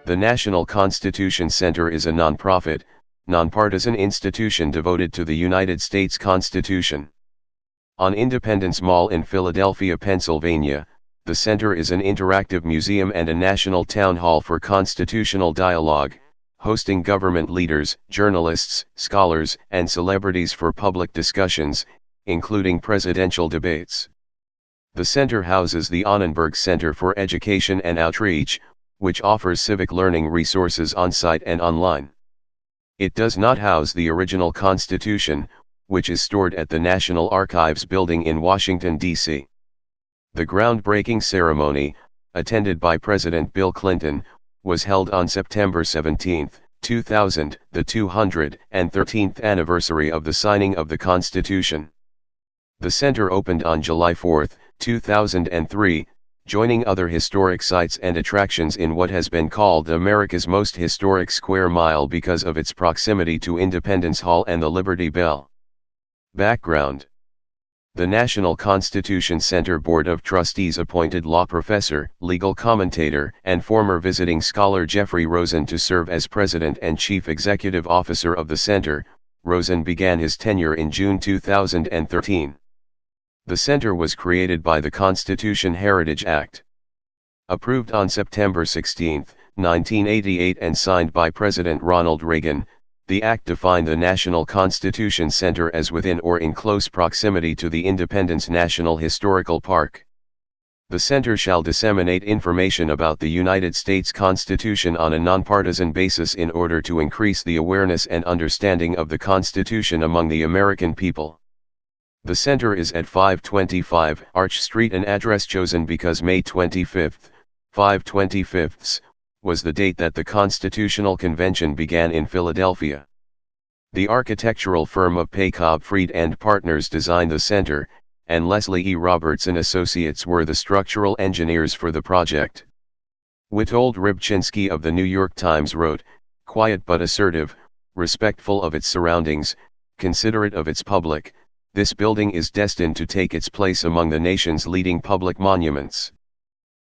The National Constitution Center is a nonprofit, nonpartisan institution devoted to the United States Constitution. On Independence Mall in Philadelphia, Pennsylvania, the center is an interactive museum and a national town hall for constitutional dialogue, hosting government leaders, journalists, scholars, and celebrities for public discussions, including presidential debates. The center houses the Annenberg Center for Education and Outreach, which offers civic learning resources on-site and online. It does not house the original Constitution, which is stored at the National Archives building in Washington, D.C. The groundbreaking ceremony, attended by President Bill Clinton, was held on September 17, 2000, the 213th anniversary of the signing of the Constitution. The center opened on July 4, 2003, joining other historic sites and attractions in what has been called America's most historic square mile because of its proximity to Independence Hall and the Liberty Bell. Background: the National Constitution Center Board of Trustees appointed law professor, legal commentator, and former visiting scholar Jeffrey Rosen to serve as president and chief executive officer of the center. Rosen began his tenure in June 2013. The center was created by the Constitution Heritage Act, approved on September 16, 1988 and signed by President Ronald Reagan. The act defined the National Constitution Center as within or in close proximity to the Independence National Historical Park. The center shall disseminate information about the United States Constitution on a nonpartisan basis in order to increase the awareness and understanding of the Constitution among the American people. The center is at 525 Arch Street, an address chosen because May 25, 525, was the date that the Constitutional Convention began in Philadelphia. The architectural firm of Paycobb Freed and Partners designed the center, and Leslie E. Roberts and Associates were the structural engineers for the project. Witold Rybczynski of the New York Times wrote, "Quiet but assertive, respectful of its surroundings, considerate of its public, this building is destined to take its place among the nation's leading public monuments."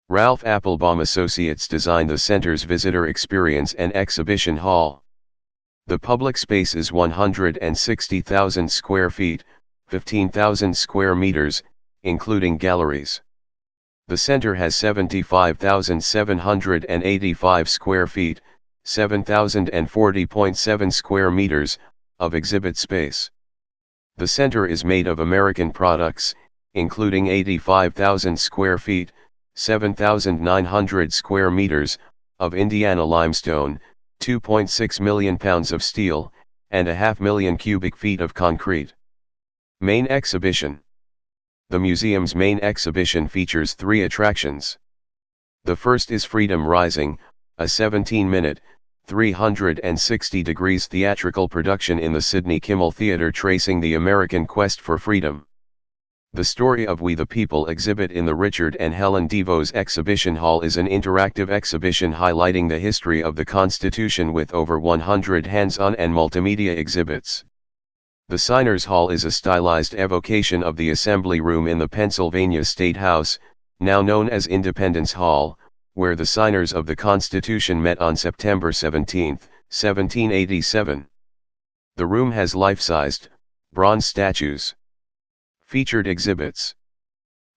Ralph Applebaum Associates designed the center's visitor experience and exhibition hall. The public space is 160,000 square feet, 15,000 square meters, including galleries. The center has 75,785 square feet, 7,040.7 square meters, of exhibit space. The center is made of American products, including 85,000 square feet, 7,900 square meters, of Indiana limestone, 2.6 million pounds of steel, and 500,000 cubic feet of concrete. Main exhibition. The museum's main exhibition features 3 attractions. The first is Freedom Rising, a 17-minute, 360-degree theatrical production in the Sidney Kimmel Theatre tracing the American quest for freedom. The Story of We the People exhibit in the Richard and Helen DeVos Exhibition Hall is an interactive exhibition highlighting the history of the Constitution with over 100 hands-on and multimedia exhibits. The Signers Hall is a stylized evocation of the Assembly Room in the Pennsylvania State House, now known as Independence Hall, where the signers of the Constitution met on September 17, 1787. The room has life-sized, bronze statues. Featured exhibits.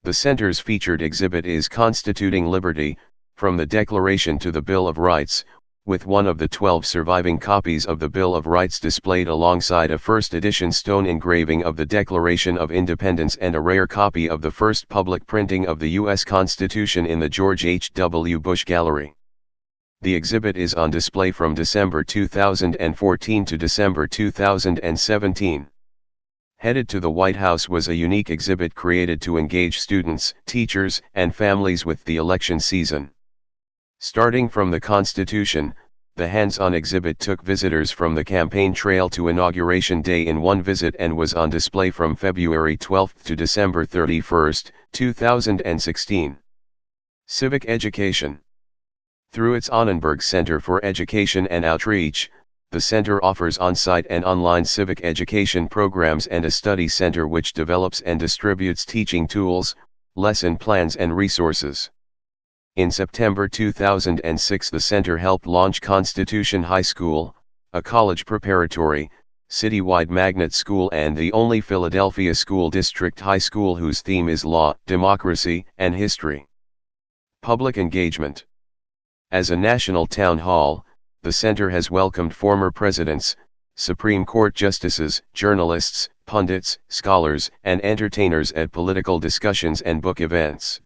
The center's featured exhibit is Constituting Liberty, from the Declaration to the Bill of Rights, with one of the 12 surviving copies of the Bill of Rights displayed alongside a first-edition stone engraving of the Declaration of Independence and a rare copy of the first public printing of the U.S. Constitution in the George H. W. Bush Gallery. The exhibit is on display from December 2014 to December 2017. Headed to the White House was a unique exhibit created to engage students, teachers, and families with the election season. Starting from the Constitution, the hands-on exhibit took visitors from the campaign trail to Inauguration Day in one visit and was on display from February 12 to December 31, 2016. Civic Education. Through its Annenberg Center for Education and Outreach, the center offers on-site and online civic education programs and a study center which develops and distributes teaching tools, lesson plans and resources. In September 2006, the center helped launch Constitution High School, a college preparatory, citywide magnet school and the only Philadelphia school district high school whose theme is law, democracy, and history. Public engagement. As a national town hall, the center has welcomed former presidents, Supreme Court justices, journalists, pundits, scholars, and entertainers at political discussions and book events.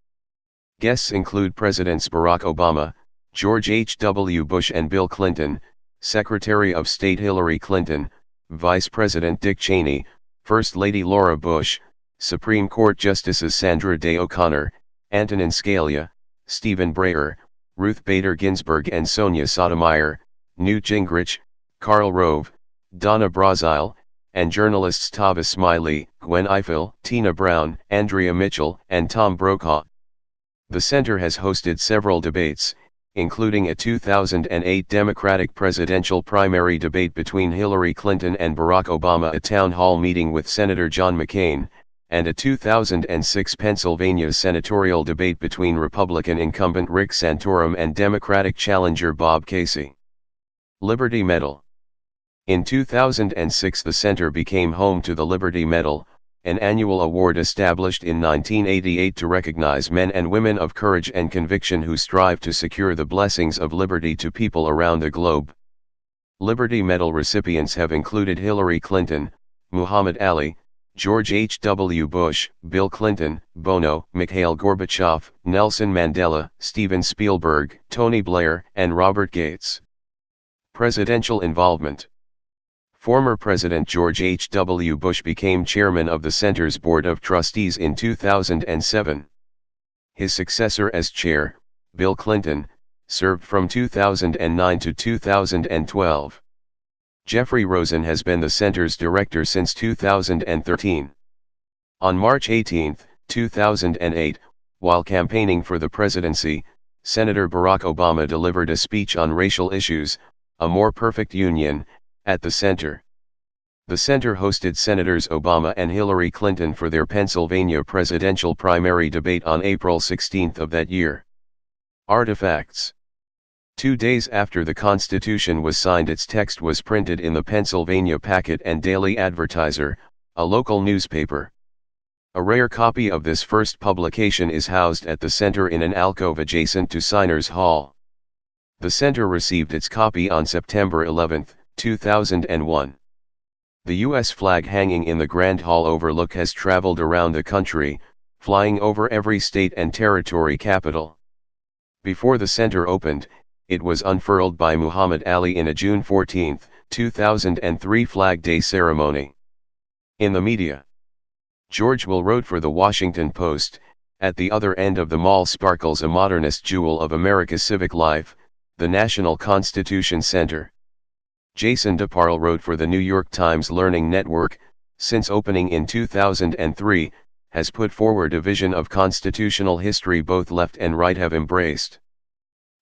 Guests include Presidents Barack Obama, George H.W. Bush and Bill Clinton, Secretary of State Hillary Clinton, Vice President Dick Cheney, First Lady Laura Bush, Supreme Court Justices Sandra Day O'Connor, Antonin Scalia, Stephen Breyer, Ruth Bader Ginsburg and Sonia Sotomayor, Newt Gingrich, Karl Rove, Donna Brazile, and journalists Tavis Smiley, Gwen Ifill, Tina Brown, Andrea Mitchell, and Tom Brokaw. The center has hosted several debates, including a 2008 Democratic presidential primary debate between Hillary Clinton and Barack Obama, a town hall meeting with Senator John McCain, and a 2006 Pennsylvania senatorial debate between Republican incumbent Rick Santorum and Democratic challenger Bob Casey. Liberty Medal. In 2006, the center became home to the Liberty Medal, an annual award established in 1988 to recognize men and women of courage and conviction who strive to secure the blessings of liberty to people around the globe. Liberty Medal recipients have included Hillary Clinton, Muhammad Ali, George H.W. Bush, Bill Clinton, Bono, Mikhail Gorbachev, Nelson Mandela, Steven Spielberg, Tony Blair, and Robert Gates. Presidential involvement. Former President George H.W. Bush became chairman of the center's Board of Trustees in 2007. His successor as chair, Bill Clinton, served from 2009 to 2012. Jeffrey Rosen has been the center's director since 2013. On March 18, 2008, while campaigning for the presidency, Senator Barack Obama delivered a speech on racial issues, A More Perfect Union, at the center. The center hosted Senators Obama and Hillary Clinton for their Pennsylvania presidential primary debate on April 16 of that year. Artifacts. 2 days after the Constitution was signed, its text was printed in the Pennsylvania Packet and Daily Advertiser, a local newspaper. A rare copy of this first publication is housed at the center in an alcove adjacent to Signers Hall. The center received its copy on September 11, 2001. The U.S. flag hanging in the Grand Hall overlook has traveled around the country, flying over every state and territory capital. Before the center opened, it was unfurled by Muhammad Ali in a June 14, 2003 Flag Day ceremony. In the media, George Will wrote for the Washington Post, "At the other end of the mall sparkles a modernist jewel of America's civic life, the National Constitution Center." Jason DeParle wrote for the New York Times Learning Network, "Since opening in 2003, has put forward a vision of constitutional history both left and right have embraced."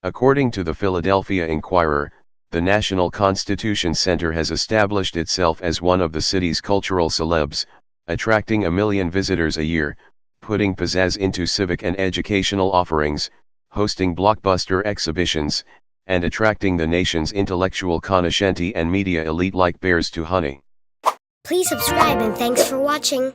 According to the Philadelphia Inquirer, the National Constitution Center has established itself as one of the city's cultural celebs, attracting 1 million visitors a year, putting pizzazz into civic and educational offerings, hosting blockbuster exhibitions, and attracting the nation's intellectual cognoscenti and media elite like bears to honey. Please subscribe and thanks for watching.